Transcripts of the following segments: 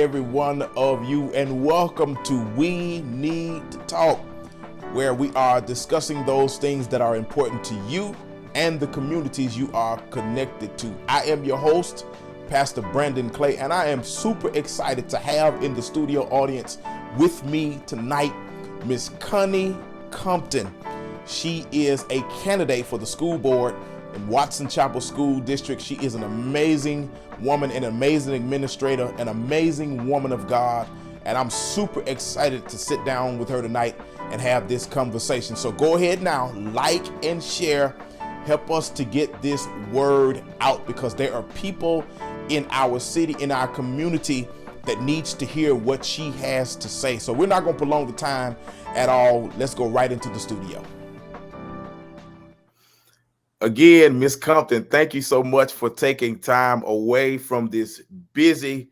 every one of you, and welcome to We Need to Talk, where we are discussing those things that are important to you and the communities you are connected to. I am your host, Pastor Brandon Clay, and I am super excited to have in the studio audience with me tonight, Miss Connie Compton. She is a candidate for the school board in Watson Chapel School District. She is an amazing woman, an amazing administrator, an amazing woman of God, and I'm super excited to sit down with her tonight and have this conversation. So go ahead now, like and share, help us to get this word out, because there are people in our city, in our community, that needs to hear what she has to say. So we're not going to prolong the time at all. Let's go right into the studio. Again, Miss Compton, thank you so much for taking time away from this busy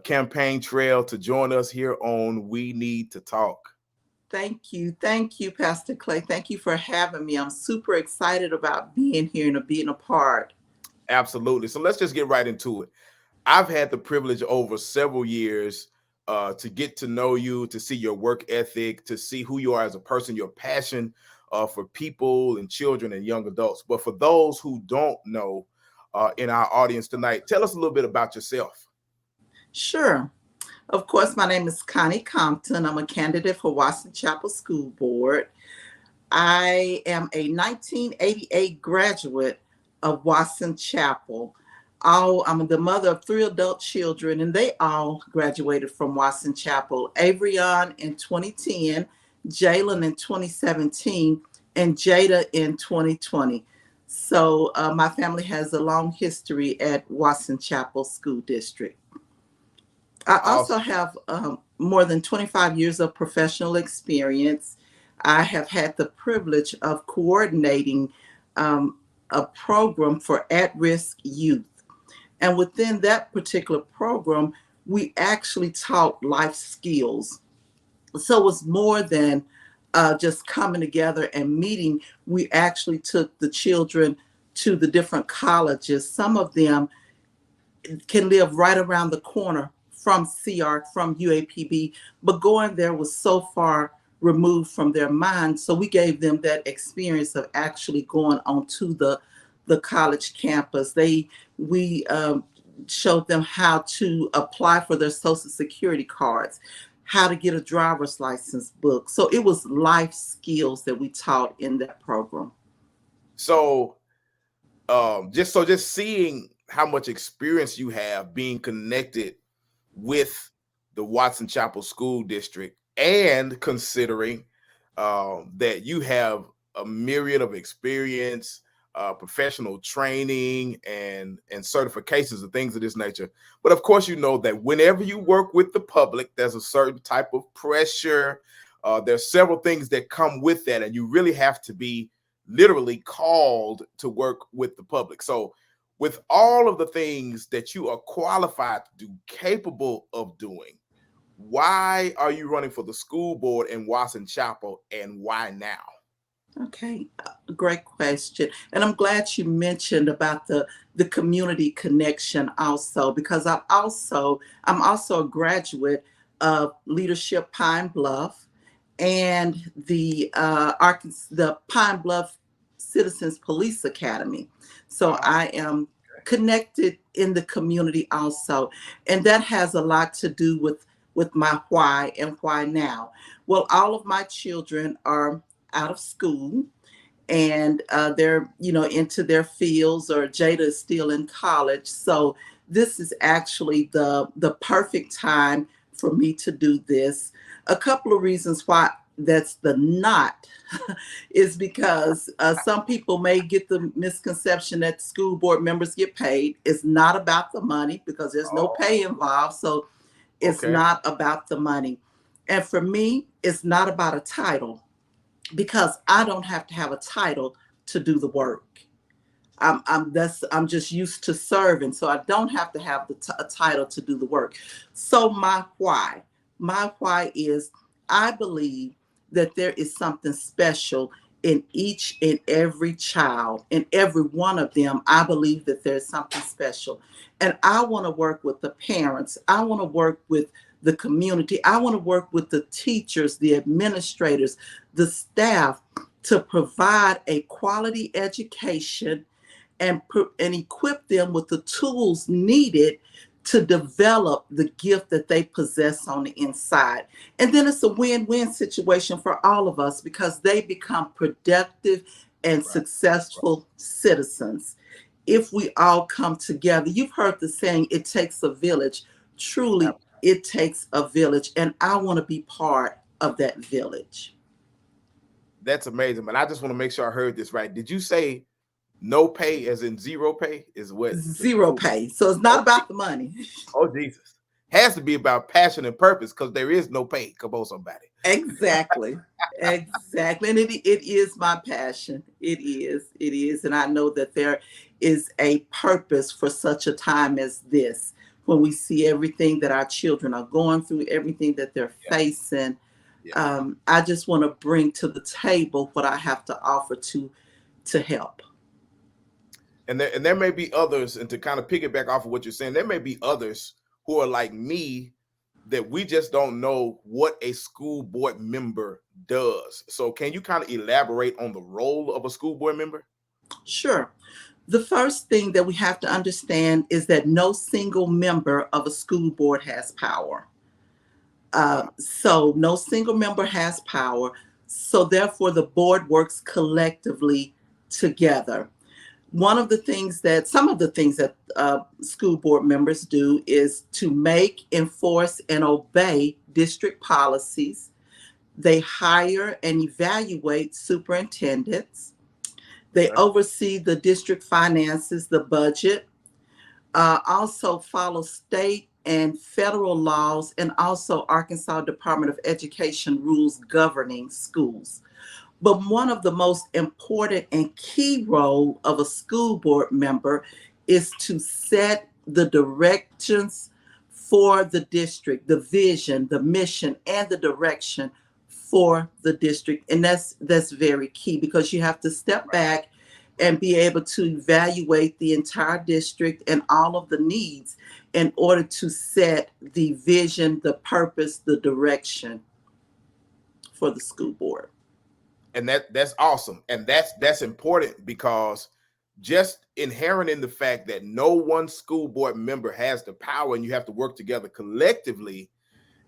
campaign trail to join us here on We Need to Talk. Thank you. Thank you, Pastor Clay. Thank you for having me. I'm super excited about being here and being a part. Absolutely. So let's just get right into it. I've had the privilege over several years to get to know you, to see your work ethic, to see who you are as a person, your passion for people and children and young adults. But for those who don't know in our audience tonight, tell us a little bit about yourself. Sure. Of course, my name is Connie Compton. I'm a candidate for Watson Chapel School Board. I am a 1988 graduate of Watson Chapel. I'm the mother of 3 adult children, and they all graduated from Watson Chapel. Avrion in 2010, Jalen in 2017, and Jada in 2020. So my family has a long history at Watson Chapel School District. I also have more than 25 years of professional experience. I have had the privilege of coordinating a program for at-risk youth. And within that particular program, we actually taught life skills. So it was more than just coming together and meeting. We actually took the children to the different colleges. Some of them can live right around the corner from CR, from UAPB, but going there was so far removed from their minds. So we gave them that experience of actually going onto the college campus. We showed them how to apply for their Social Security cards, how to get a driver's license book. So it was life skills that we taught in that program. So just seeing how much experience you have being connected with the Watson Chapel School District, and considering that you have a myriad of experience, professional training, and certifications and things of this nature. But of course, you know that whenever you work with the public, there's a certain type of pressure. There's several things that come with that, and you really have to be literally called to work with the public. So with all of the things that you are qualified to do, capable of doing, why are you running for the school board in Watson Chapel, and why now? Okay, great question. And I'm glad you mentioned about the community connection also, because I'm also a graduate of Leadership Pine Bluff and the Pine Bluff Citizens Police Academy. So I am connected in the community also. And that has a lot to do with my why and why now. Well, all of my children are out of school, and they're into their fields, or Jada is still in college. So this is actually the perfect time for me to do this. A couple of reasons why that's the not is because some people may get the misconception that school board members get paid. It's not about the money, because there's no pay involved. So it's not about the money. And for me, it's not about a title, because I don't have to have a title to do the work. I'm just used to serving, so I don't have to have a title to do the work. So my why is I believe that there is something special in each and every child, in every one of them. I believe that there's something special. And I want to work with the parents. I want to work with the community. I want to work with the teachers, the administrators, the staff to provide a quality education and equip them with the tools needed to develop the gift that they possess on the inside. And then it's a win-win situation for all of us because they become productive and Right. successful citizens if we all come together. You've heard the saying, it takes a village. Right. Truly, it takes a village. And I want to be part of that village. That's amazing. But I just want to make sure I heard this right. Did you say no pay as in zero pay is what the Zero school? pay. So it's not Oh, about the money. oh Jesus. Has to be about passion and purpose because there is no pay. Come on, somebody. Exactly. Exactly. And it is my passion. It is. It is. And I know that there is a purpose for such a time as this when we see everything that our children are going through, everything that they're Yeah. facing. Yeah. I just want to bring to the table what I have to offer to help. And there may be others, and to kind of piggyback off of what you're saying, there may be others who are like me that we just don't know what a school board member does. So can you kind of elaborate on the role of a school board member? Sure. The first thing that we have to understand is that no single member of a school board has power. So no single member has power. So therefore, the board works collectively together. Some of the things that school board members do is to make, enforce, and obey district policies. They hire and evaluate superintendents. They Okay. oversee the district finances, the budget, also follow state and federal laws, and also Arkansas Department of Education rules governing schools. But one of the most important and key role of a school board member is to set the directions for the district, the vision, the mission, and the direction for the district. And that's very key because you have to step back and be able to evaluate the entire district and all of the needs in order to set the vision, the purpose, the direction for the school board. And that's awesome. And that's important because just inherent in the fact that no one school board member has the power and you have to work together collectively,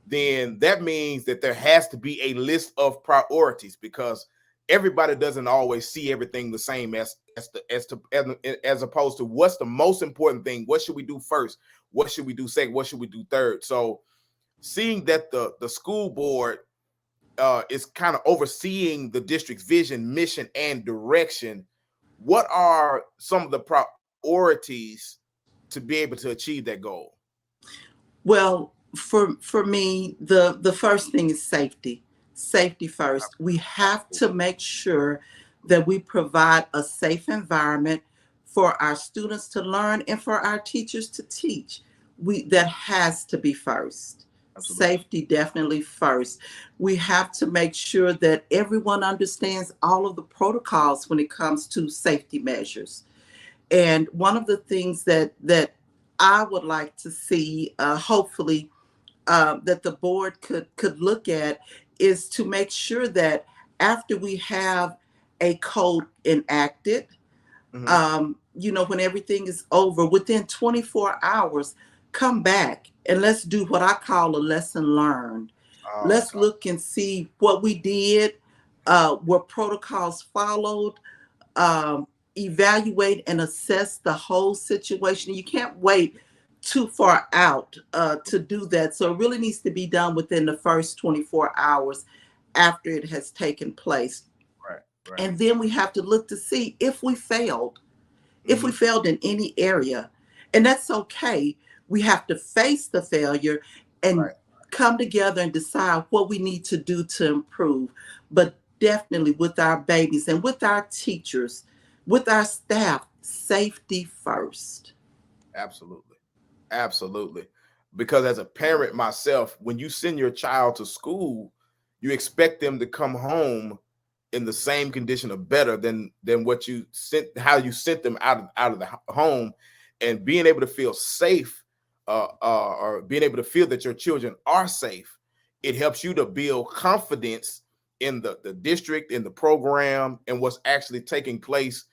then that means that there has to be a list of priorities because everybody doesn't always see everything the same as opposed to what's the most important thing, what should we do first, what should we do second, what should we do third. So seeing that the school board is kind of overseeing the district's vision, mission, and direction, what are some of the priorities to be able to achieve that goal? Well, for me, the first thing is safety. Safety first. We have to make sure that we provide a safe environment for our students to learn and for our teachers to teach. That has to be first. Absolutely. Safety definitely first. We have to make sure that everyone understands all of the protocols when it comes to safety measures. And one of the things that I would like to see, hopefully, that the board could look at is to make sure that after we have a code enacted, Mm-hmm. when everything is over, within 24 hours, come back and let's do what I call a lesson learned. Oh, Let's God. look and see what we did, what protocols followed, evaluate and assess the whole situation. You can't wait too far out to do that. So it really needs to be done within the first 24 hours after it has taken place. Right, right. And then we have to look to see if we failed, if we Mm-hmm. failed in any area. And that's okay. We have to face the failure and Right. come together and decide what we need to do to improve. But definitely with our babies and with our teachers, with our staff, safety first. Absolutely. Absolutely. Because as a parent myself, when you send your child to school, you expect them to come home in the same condition or better than what you sent, how you sent them out of the home, and being able to feel safe, or being able to feel that your children are safe, it helps you to build confidence in the district, in the program, and what's actually taking place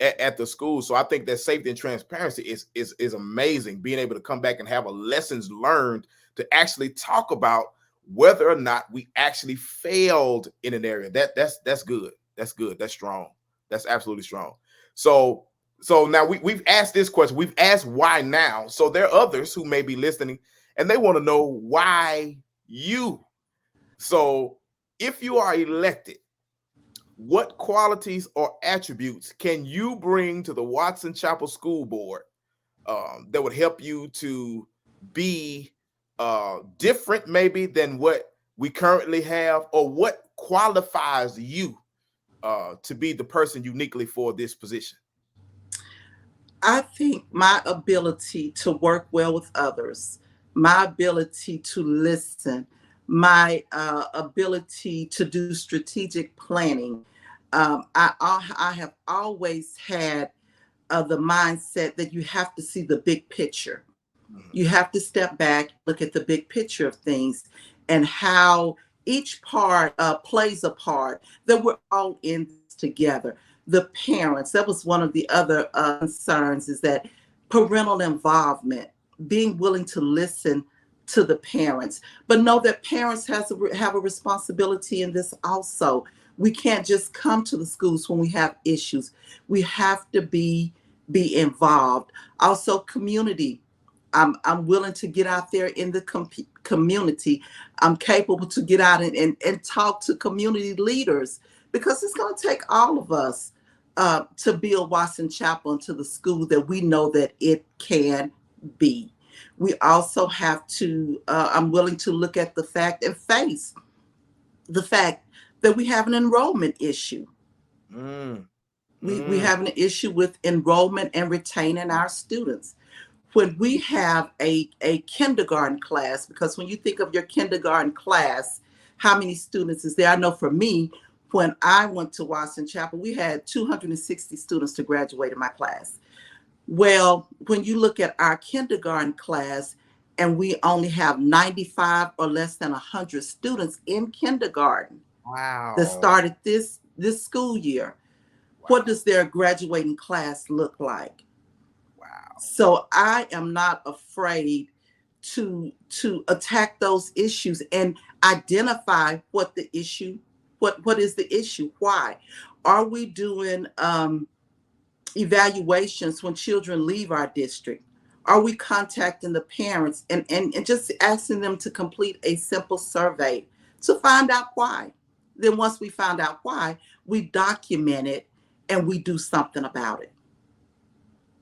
at the school. So I think that safety and transparency is amazing. Being able to come back and have a lessons learned to actually talk about whether or not we actually failed in an area. That's good. That's good. That's strong. That's absolutely strong. So now we've asked this question. We've asked why now. So there are others who may be listening and they want to know why you. So if you are elected, what qualities or attributes can you bring to the Watson Chapel School Board that would help you to be different maybe than what we currently have, or what qualifies you to be the person uniquely for this position? I think my ability to work well with others, my ability to listen, my ability to do strategic planning. I have always had the mindset that you have to see the big picture. Mhm. You have to step back, look at the big picture of things and how each part plays a part, that we're all in this together. The parents, that was one of the other concerns, is that parental involvement, being willing to listen to the parents, but know that parents have a responsibility in this also. We can't just come to the schools when we have issues. We have to be involved. Also, community. I'm willing to get out there in the community. I'm capable to get out and talk to community leaders, because it's going to take all of us to build Watson Chapel into the school that we know that it can be. We also have to, I'm willing to look at the fact and face the fact that we have an enrollment issue. Mm, We mm, have an issue with enrollment and retaining our students. When we have a kindergarten class, because when you think of your kindergarten class, how many students is there? I know for me, when I went to Watson Chapel, we had 260 students to graduate in my class. Well, when you look at our kindergarten class and we only have 95 or less than 100 students in kindergarten that wow. started this school year, what Wow. does their graduating class look like? Wow. So I am not afraid to attack those issues and identify what the issue, what is the issue? Why are we doing evaluations when children leave our district? Are we contacting the parents and just asking them to complete a simple survey to find out why? Then once we find out why, we document it and we do something about it.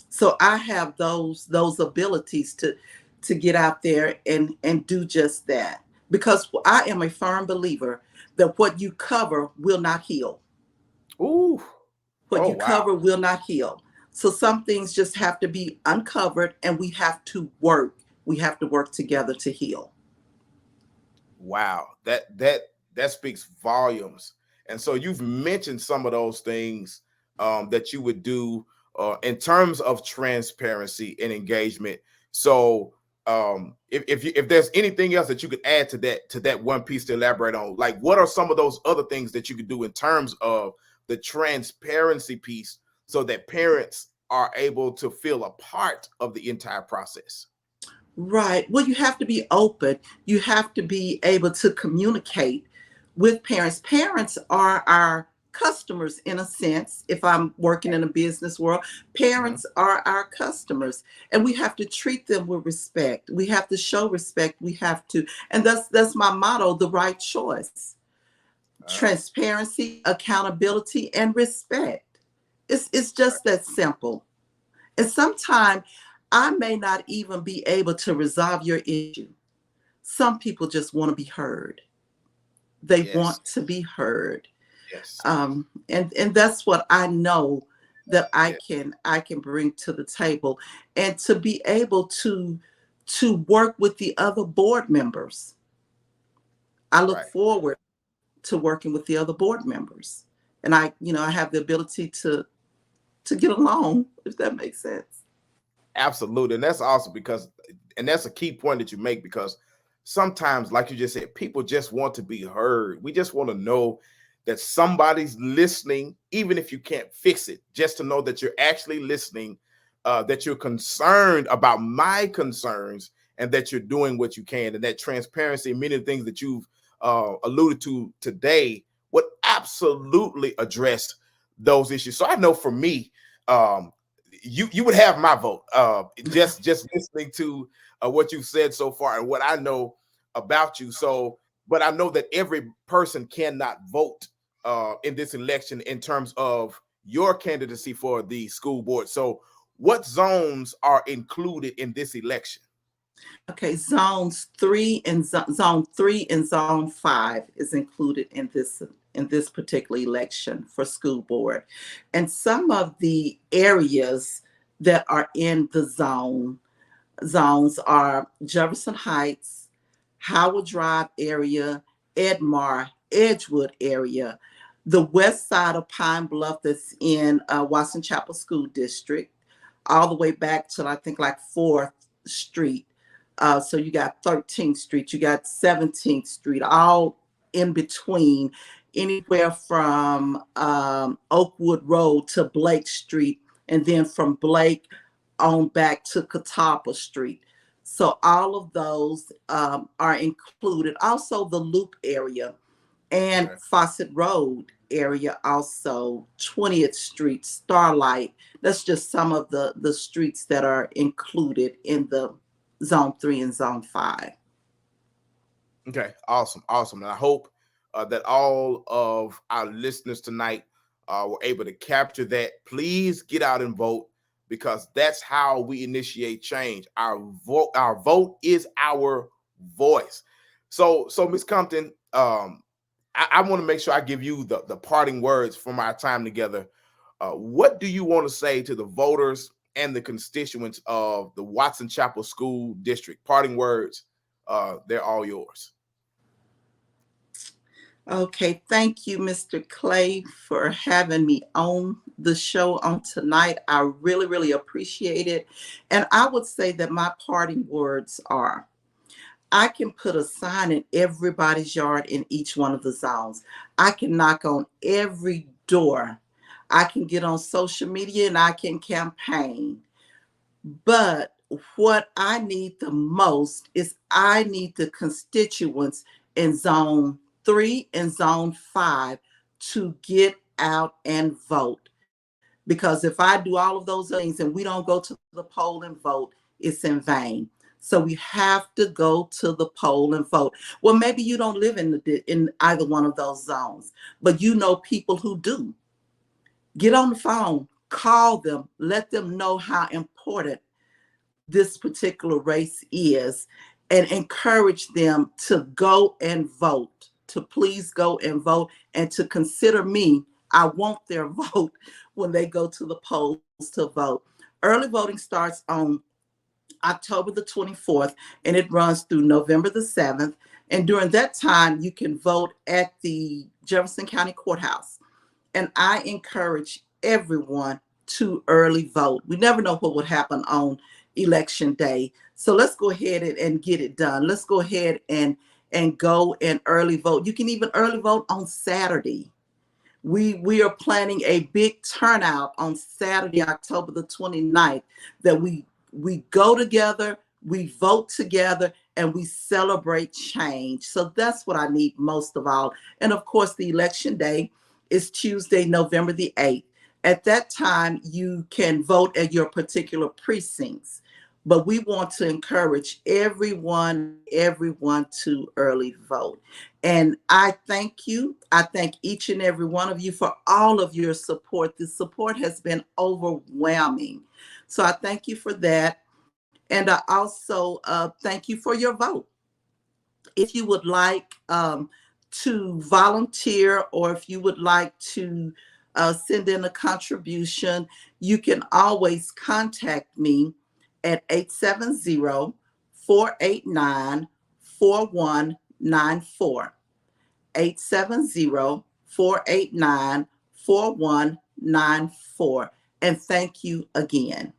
So I have those abilities to get out there and do just that, because I am a firm believer that what you cover will not heal. Ooh. What Oh you wow. cover will not heal. So some things just have to be uncovered and we have to work. We have to work together to heal. Wow, that speaks volumes. And so you've mentioned some of those things that you would do in terms of transparency and engagement. So if there's anything else that you could add to that one piece to elaborate on, like what are some of those other things that you could do in terms of the transparency piece, so that parents are able to feel a part of the entire process? Right. Well, you have to be open. You have to be able to communicate with parents. Parents are our customers in a sense. If I'm working in a business world, Mhm. parents are our customers and we have to treat them with respect. We have to show respect. We have to, and that's my motto, the right choice. Uh, Transparency, accountability, and respect. It's just that simple. And sometimes I may not even be able to resolve your issue. Some people just want to be heard. They yes, want to be heard. yes, And that's what I know that yes, I can bring to the table, and to be able to work with the other board members. I look right. forward to working with the other board members. and I have the ability to get along, if that makes sense. Absolutely. And that's awesome because, and that's a key point that you make because sometimes, like you just said, people just want to be heard. We just want to know that somebody's listening, even if you can't fix it, just to know that you're actually listening, that you're concerned about my concerns, and that you're doing what you can. And that transparency, many of the things that you've alluded to today, would absolutely address those issues. So I know for me, um, you would have my vote. Just listening to what you've said so far and what I know about you. So, but I know that every person cannot vote in this election in terms of your candidacy for the school board. So, what zones are included in this election? Okay, zone 3 and zone 5 is included in this particular election for school board. And some of the areas that are in the zones are Jefferson Heights, Howard Drive area, Edmar, Edgewood area, the west side of Pine Bluff that's in Watson Chapel School District, all the way back to I think like 4th Street. So you got 13th Street, you got 17th Street, all in between, anywhere from Oakwood Road to Blake Street, and then from Blake on back to Catawba Street. So all of those are included. Also the Loop area and Okay. Fawcett Road area, also 20th Street, Starlight. That's just some of the streets that are included in the zone 3 and zone 5. Okay, awesome, awesome. And I hope that all of our listeners tonight were able to capture that. Please get out and vote because that's how we initiate change. Our vote is our voice. So Miss Compton, I want to make sure I give you the parting words from our time together. What do you want to say to the voters and the constituents of the Watson Chapel School District? Parting words, they're all yours. Okay, thank you, Mr. Clay, for having me on the show on tonight. I really, really appreciate it. And I would say that my parting words are I can put a sign in everybody's yard in each one of the zones. I can knock on every door. I can get on social media and I can campaign. But what I need the most is I need the constituents in zone 3 and zone 5 to get out and vote. Because if I do all of those things and we don't go to the poll and vote, it's in vain. So we have to go to the poll and vote. Well, maybe you don't live in either one of those zones, but you know people who do. Get on the phone, call them, let them know how important this particular race is, and encourage them to go and vote, to please go and vote, and to consider me. I want their vote when they go to the polls to vote. Early voting starts on October the 24th and it runs through November the 7th. And during that time, you can vote at the Jefferson County Courthouse. And I encourage everyone to early vote. We never know what would happen on election day. So let's go ahead and get it done. Let's go ahead and go and early vote. You can even early vote on Saturday. We are planning a big turnout on Saturday, October the 29th, that we go together, we vote together, and we celebrate change. So that's what I need most of all. And of course, the election day is Tuesday, November the 8th. At that time, you can vote at your particular precincts. But we want to encourage everyone to early vote. And I thank you. I thank each and every one of you for all of your support. The support has been overwhelming. So I thank you for that. And I also thank you for your vote. If you would like to volunteer, or if you would like to send in a contribution, you can always contact me at 870-489-4194. 870-489 4194. And thank you again.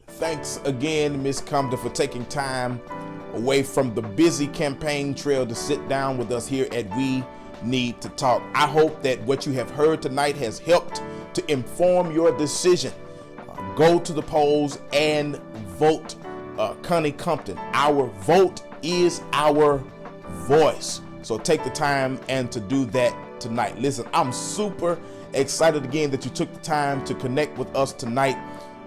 Thanks again, Ms. Compton, for taking time away from the busy campaign trail to sit down with us here at We Need to Talk. I hope that what you have heard tonight has helped to inform your decision. Go to the polls and vote Connie Compton. Our vote is our voice. So take the time and to do that tonight. Listen, I'm super excited again that you took the time to connect with us tonight.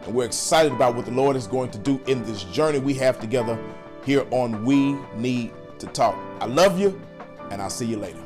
And we're excited about what the Lord is going to do in this journey we have together here on We Need to Talk. I love you, and I'll see you later.